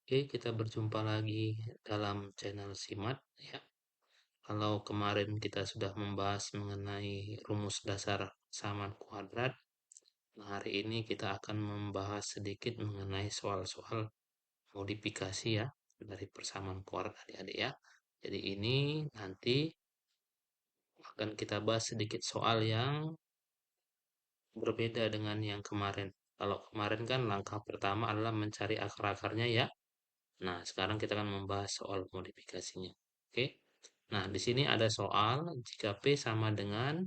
Oke, kita berjumpa lagi dalam channel Simat ya. Kalau kemarin kita sudah membahas mengenai rumus dasar persamaan kuadrat, nah hari ini kita akan membahas sedikit mengenai soal-soal modifikasi ya dari persamaan kuadrat adik-adik ya. Jadi ini nanti akan kita bahas sedikit soal yang berbeda dengan yang kemarin. Kalau kemarin kan langkah pertama adalah mencari akar-akarnya ya. Nah, sekarang kita akan membahas soal modifikasinya. Oke. Nah, di sini ada soal jika P sama dengan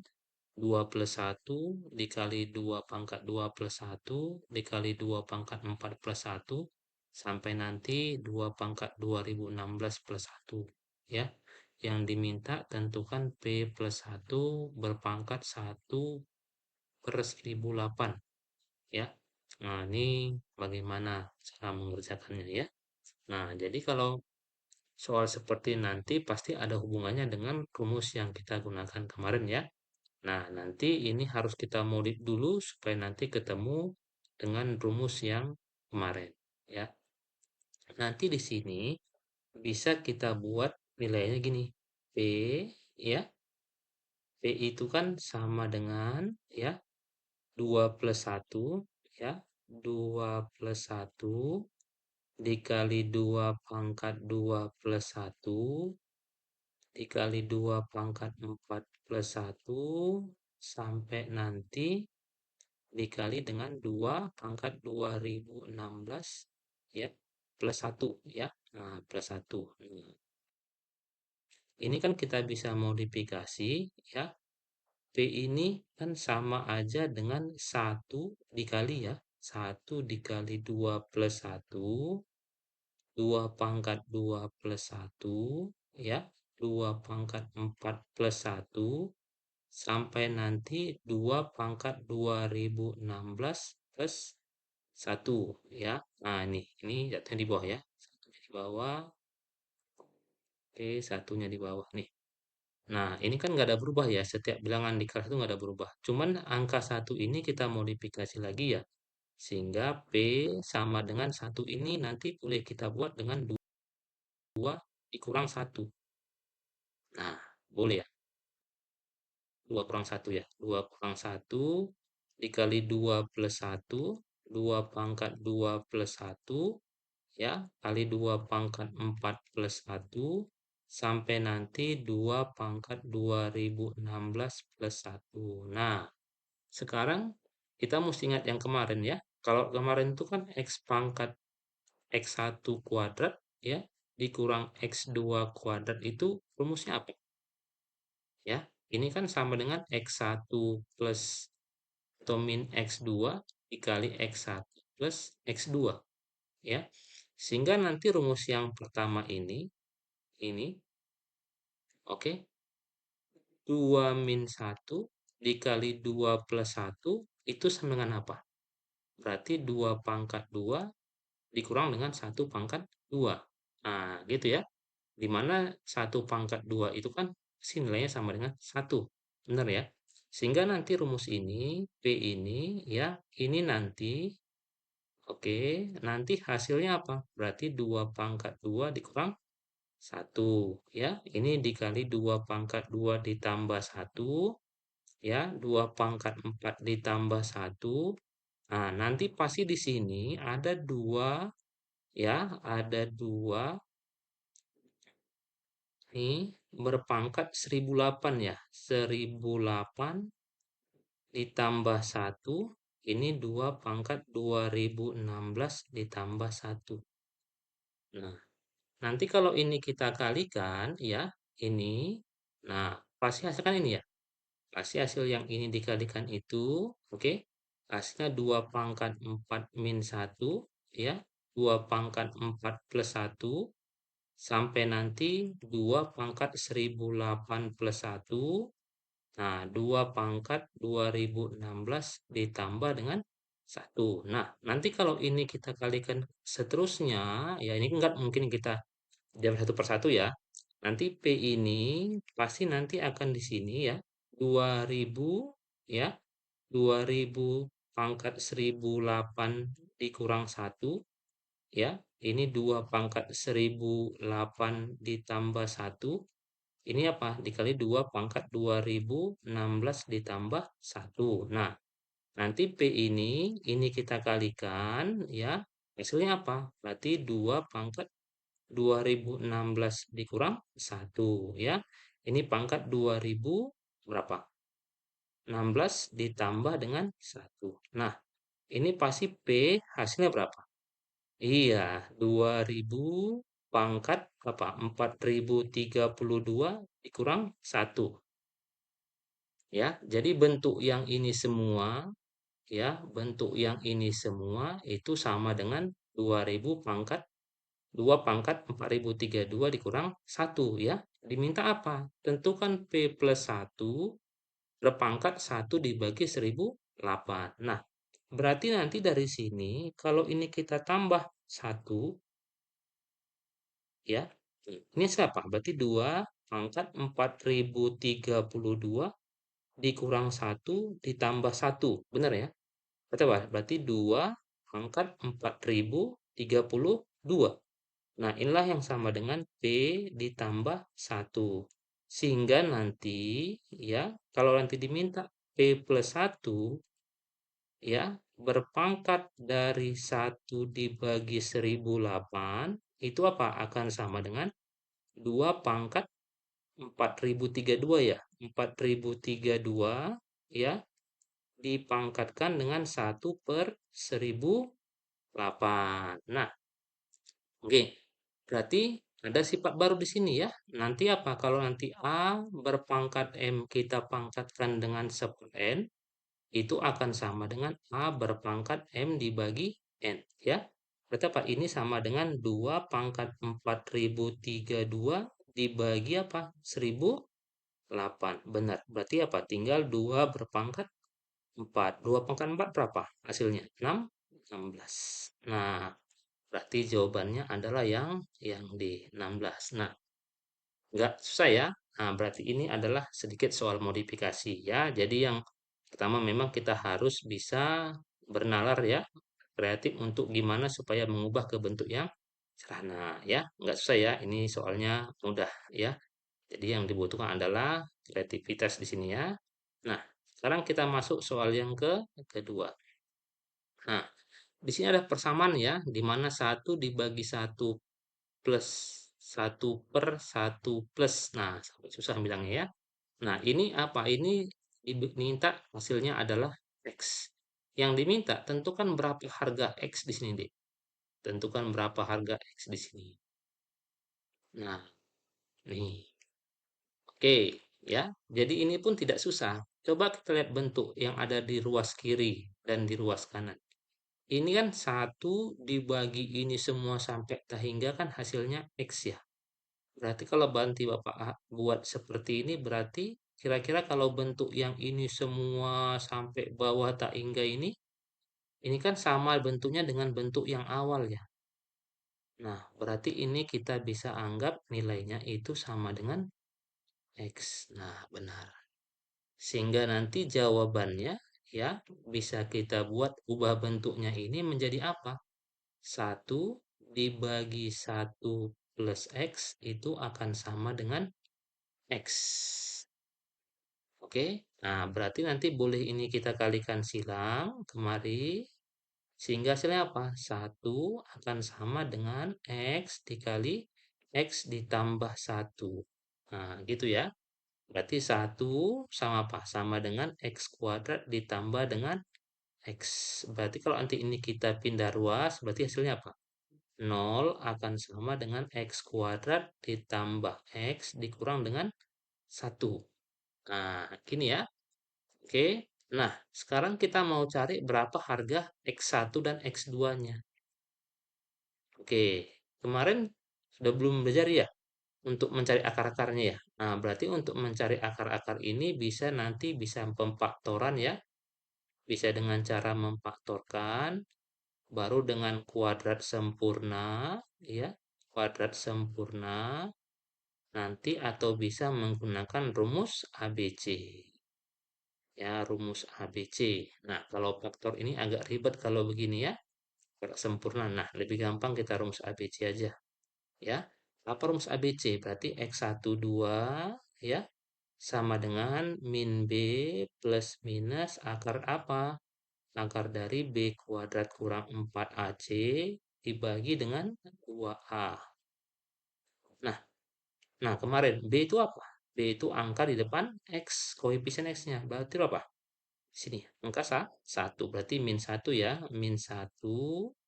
2 plus 1 dikali 2 pangkat 2 plus 1 dikali 2 pangkat 4 plus 1 sampai nanti 2 pangkat 2016 plus 1. Ya. Yang diminta tentukan P plus 1 berpangkat 1 per 1008. Ya. Nah, ini bagaimana cara mengerjakannya ya. Nah, jadi kalau soal seperti nanti pasti ada hubungannya dengan rumus yang kita gunakan kemarin ya. Nah, nanti ini harus kita modif dulu supaya nanti ketemu dengan rumus yang kemarin ya. Nanti di sini bisa kita buat nilainya gini. P ya. P itu kan sama dengan ya 2 plus 1 ya. 2 plus 1 dikali 2 pangkat 2 plus 1 dikali 2 pangkat 4 plus 1 sampai nanti dikali dengan 2 pangkat 2016 ya plus 1 ya. Nah, plus 1. Nah, ini kan kita bisa modifikasi ya. P ini kan sama aja dengan 1 dikali ya. 1 dikali 2 plus 1 2 pangkat 2 plus 1 ya. 2 pangkat 4 plus 1 sampai nanti 2 pangkat 2016 plus 1 ya. Nah, ini jatuhnya di bawah ya. Satunya di bawah. Oke, satunya di bawah nih. Nah, ini kan nggak ada berubah ya. Setiap bilangan di kelas itu nggak ada berubah. Cuman angka 1 ini kita modifikasi lagi ya. Sehingga P sama dengan 1 ini nanti boleh kita buat dengan 2 dikurang 1. Nah, boleh ya. 2 kurang 1 ya. 2 kurang 1 dikali 2 plus 1. 2 pangkat 2 plus 1 ya, kali 2 pangkat 4 plus 1 sampai nanti 2 pangkat 2016 plus 1. Nah, sekarang kita mesti ingat yang kemarin ya. Kalau kemarin itu kan X pangkat X1 kuadrat ya, dikurang X2 kuadrat itu rumusnya apa? Ya, ini kan sama dengan X1 plus atau min X2 dikali X1 plus X2 ya. Sehingga nanti rumus yang pertama ini oke, 2 min 1 dikali 2 plus 1 itu sama dengan apa? Berarti 2 pangkat 2 dikurang dengan 1 pangkat 2. Nah, gitu ya. Di mana 1 pangkat 2 itu kan nilainya sama dengan 1. Benar ya? Sehingga nanti rumus ini, P ini ya, ini nanti oke, nanti hasilnya apa? Berarti 2 pangkat 2 dikurang 1 ya. Ini dikali 2 pangkat 2 ditambah 1 ya, 2 pangkat 4 ditambah 1. Nah, nanti pasti di sini ada 2 ya, ada 2 nih berpangkat 1008 ya. 1008 ditambah 1 ini 2 pangkat 2016 ditambah 1. Nah, nanti kalau ini kita kalikan ya, ini. Nah, pasti hasil kan ini ya. Pasti hasil yang ini dikalikan itu, oke. Hasilnya 2 pangkat 4 min 1 ya. 2 pangkat 4 plus 1 sampai nanti 2 pangkat 1008 plus 1. Nah, 2 pangkat 2016 ditambah dengan 1. Nah, nanti kalau ini kita kalikan seterusnya, ya ini enggak mungkin kita jawab satu persatu ya. Nanti P ini pasti nanti akan di sini ya. 2000 ya. 2000 pangkat 1008 dikurang 1 ya. Ini 2 pangkat 1008 ditambah 1. Ini apa? Dikali 2 pangkat 2016 ditambah 1. Nah, nanti P ini kita kalikan ya. Hasilnya apa? Berarti 2 pangkat 2016 dikurang 1 ya. Ini pangkat 2000 berapa? 16 ditambah dengan 1. Nah, ini pasti P hasilnya berapa? Iya, 2000 pangkat apa? 4032 dikurang 1. Ya, jadi bentuk yang ini semua ya, bentuk yang ini semua itu sama dengan 2000 pangkat 2 pangkat 4032 dikurang 1 ya. Diminta apa? Tentukan P plus 1 berpangkat 1 dibagi 1008. Nah, berarti nanti dari sini kalau ini kita tambah 1 ya. Ini siapa? Berarti 2 pangkat 4032 dikurang 1 ditambah 1. Benar ya? Berarti apa? Berarti 2 pangkat 4032. Nah, inilah yang sama dengan P ditambah 1. Sehingga nanti ya, kalau nanti diminta P plus 1 ya, berpangkat dari 1 dibagi 1008 itu apa? Akan sama dengan 2 pangkat 4032 ya. 4032 ya dipangkatkan dengan 1 per 1008. Nah, oke. Berarti ada sifat baru di sini ya. Nanti apa? Kalau nanti A berpangkat M kita pangkatkan dengan 10 N, itu akan sama dengan A berpangkat M dibagi N. Ya. Berarti apa? Ini sama dengan 2 pangkat 4032 dibagi apa? 1008. Benar. Berarti apa? Tinggal 2 berpangkat 4. 2 pangkat 4 berapa hasilnya? 6, 16. Nah, berarti jawabannya adalah yang di 16. Nah, nggak susah ya. Nah, berarti ini adalah sedikit soal modifikasi ya. Jadi yang pertama memang kita harus bisa bernalar ya, kreatif untuk gimana supaya mengubah ke bentuk yang sederhana ya. Nggak susah ya, ini soalnya mudah ya. Jadi yang dibutuhkan adalah kreativitas di sini ya. Nah, sekarang kita masuk soal yang kedua. Nah, di sini ada persamaan ya, di mana 1 dibagi 1 plus 1 per 1 plus. Nah, sampai susah bilangnya ya. Nah, ini apa? Ini diminta hasilnya adalah X. Yang diminta tentukan berapa harga X di sini, Dek. Tentukan berapa harga X di sini. Nah, nih. Oke, ya. Jadi ini pun tidak susah. Coba kita lihat bentuk yang ada di ruas kiri dan di ruas kanan. Ini kan 1 dibagi ini semua sampai hingga kan hasilnya X ya. Berarti kalau bantu Bapak buat seperti ini berarti kira-kira kalau bentuk yang ini semua sampai bawah tak hingga ini kan sama bentuknya dengan bentuk yang awal ya. Nah, berarti ini kita bisa anggap nilainya itu sama dengan X. Nah, benar. Sehingga nanti jawabannya ya bisa kita buat ubah bentuknya ini menjadi apa? 1 dibagi 1 plus X itu akan sama dengan X. Oke, nah berarti nanti boleh ini kita kalikan silang kemari. Sehingga hasilnya apa? 1 akan sama dengan X dikali X ditambah 1. Nah, gitu ya. Berarti 1 sama apa? Sama dengan X kuadrat ditambah dengan X. Berarti kalau nanti ini kita pindah ruas, berarti hasilnya apa? 0 akan sama dengan X kuadrat ditambah X dikurang dengan 1. Nah, gini ya. Oke. Nah, sekarang kita mau cari berapa harga X1 dan X2-nya. Oke. Kemarin sudah belum belajar ya untuk mencari akar-akarnya ya. Nah, berarti untuk mencari akar-akar ini bisa nanti bisa pemfaktoran ya. Bisa dengan cara memfaktorkan, baru dengan kuadrat sempurna ya. Kuadrat sempurna nanti atau bisa menggunakan rumus ABC. Ya, rumus ABC. Nah, kalau faktor ini agak ribet kalau begini ya. Gerak sempurna. Nah, lebih gampang kita rumus ABC aja, ya. Apa rumus ABC? Berarti X1, 2, ya, sama dengan min B plus minus akar apa? Akar dari B kuadrat kurang 4AC dibagi dengan 2A. Nah, nah kemarin B itu apa? B itu angka di depan X, koefisien X-nya. Berarti apa? Sini, angka 1. Berarti min 1 ya. Min 1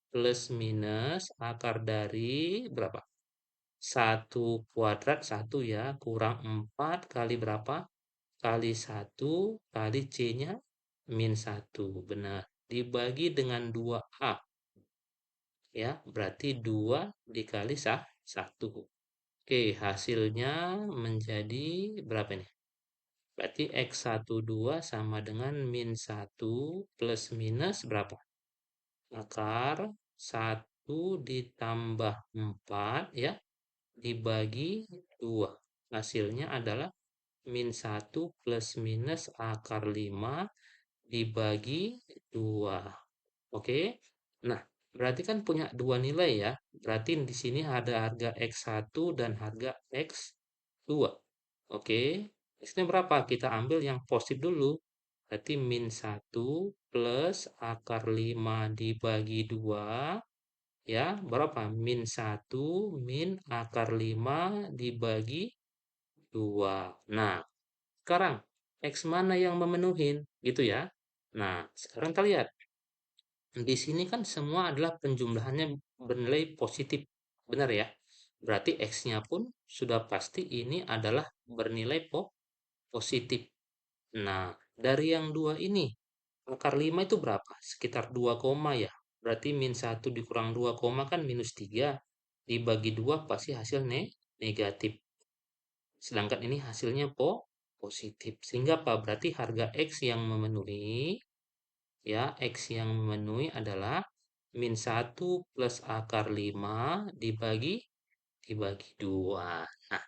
plus minus akar dari berapa? 1 kuadrat 1 ya. Kurang 4 kali berapa? Kali 1 kali C-nya min 1. Benar. Dibagi dengan 2A. Ya, berarti 2 dikali 1. Oke, hasilnya menjadi berapa nih? Berarti X12 sama dengan min 1 plus minus berapa? Akar 1 ditambah 4 ya, dibagi 2. Hasilnya adalah min 1 plus minus akar 5 dibagi 2. Oke. Nah, berarti kan punya dua nilai ya. Berarti di sini ada harga X1 dan harga X2. Oke. X-nya berapa? Kita ambil yang positif dulu. Berarti min 1 plus akar 5 dibagi 2. Ya, berapa? Min 1 min akar 5 dibagi 2. Nah, sekarang X mana yang memenuhi? Gitu ya. Nah, sekarang kita lihat. Di sini kan semua adalah penjumlahannya bernilai positif. Benar ya? Berarti X-nya pun sudah pasti ini adalah bernilai positif. Nah, dari yang dua ini, akar 5 itu berapa? Sekitar 2 koma ya. Berarti min 1 dikurang 2 koma kan minus 3. Dibagi 2 pasti hasil negatif. Sedangkan ini hasilnya positif. Sehingga apa? Berarti harga X yang memenuhi, ya, X yang memenuhi adalah min 1 plus akar 5 dibagi dibagi 2. Nah,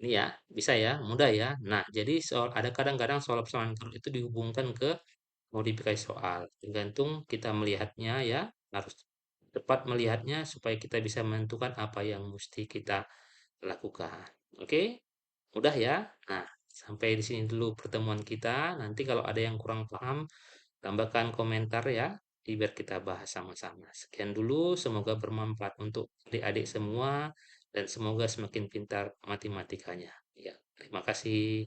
ini ya, bisa ya, mudah ya. Nah, jadi soal ada kadang-kadang soal-soal itu dihubungkan ke modifikasi soal. Tergantung kita melihatnya ya, harus tepat melihatnya supaya kita bisa menentukan apa yang mesti kita lakukan. Oke? Mudah ya? Nah, sampai di sini dulu pertemuan kita. Nanti kalau ada yang kurang paham, tambahkan komentar ya, biar kita bahas sama-sama. Sekian dulu, semoga bermanfaat untuk adik-adik semua dan semoga semakin pintar matematikanya. Ya, terima kasih.